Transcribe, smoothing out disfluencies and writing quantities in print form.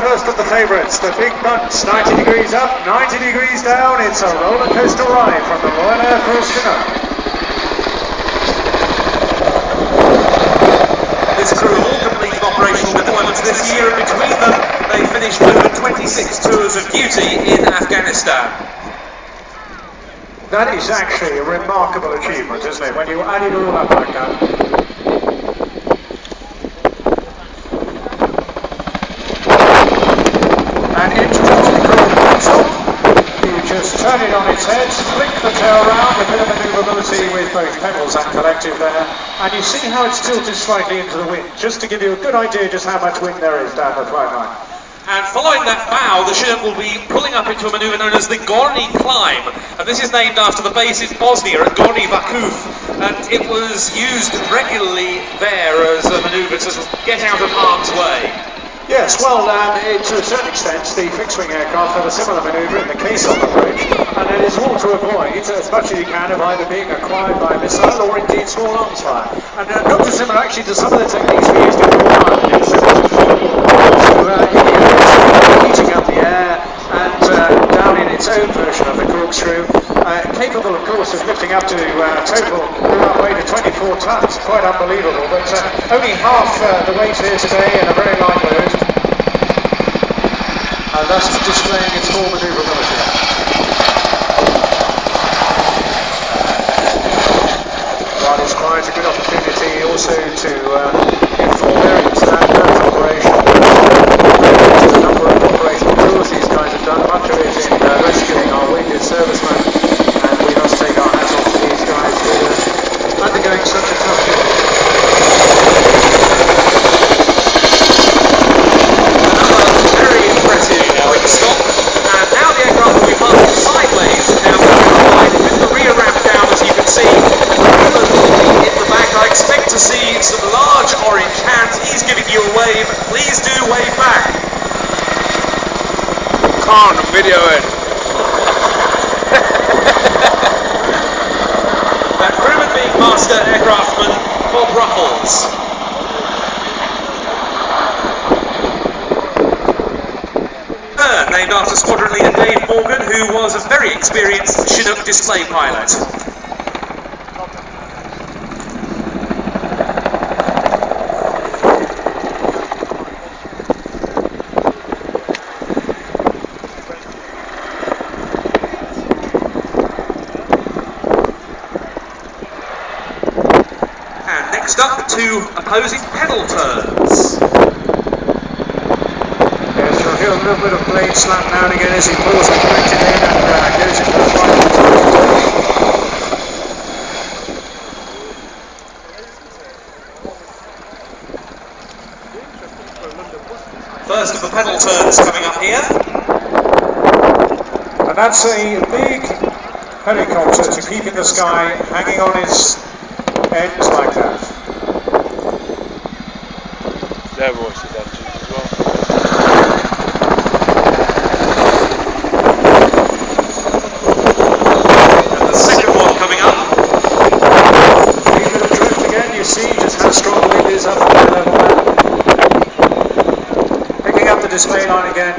first of the favourites, the big bunch, 90 degrees up, 90 degrees down. It's a roller coaster ride from the Royal Air Force CHINOOK. This crew all completed operational deployments this year, and between them they finished over 26 tours of duty in Afghanistan. That is actually a remarkable achievement, isn't it, when you add it all up like that? And into the crew console, you just turn it on its head, flick the tail round, a bit of manoeuvrability with both pedals and collective there, and you see how it's tilted slightly into the wind, just to give you a good idea just how much wind there is down the flight line. And following that bow, the CHINOOK will be pulling up into a manoeuvre known as the Gorny Climb, and this is named after the base in Bosnia at Gorny Vakuf, and it was used regularly there as a manoeuvre to get out of harm's way. Yes, well, to a certain extent, the fixed-wing aircraft have a similar manoeuvre in the case of the bridge, and it is all to avoid, as much as you can, of either being acquired by a missile or indeed small arms fire. And not dissimilar actually to some of the techniques we used in the war, heating up the air and down in its own version of the corkscrew, capable, of course, of lifting up to total weight of 24 tons. Quite unbelievable, but only half the weight here today in a very light load. And thus displaying its full manoeuvrability. Well, it's quite a good opportunity also to inform areas that operation. Just a number of operational tours these guys have done, much of it in rescuing our wounded servicemen, and we must take our hats off to these guys who are undergoing such a tough job. Quick stop, and now the aircraft will be passing sideways down the line with the rear ramp down, as you can see. In the back, I expect to see some large orange hands. He's giving you a wave. Please do wave back. Can't video it. That crewman being Master Aircraftman Bob Ruffles. Named after Squadron Leader Dave Morgan, who was a very experienced CHINOOK display pilot. And next up, two opposing pedal turns. A little bit of blade slap now and again as he pulls the collective in and goes into the final time. First of the pedal turns coming up here. And that's a big helicopter to keep in the sky, hanging on its ends like that. Their voice is actually as well. Display line again,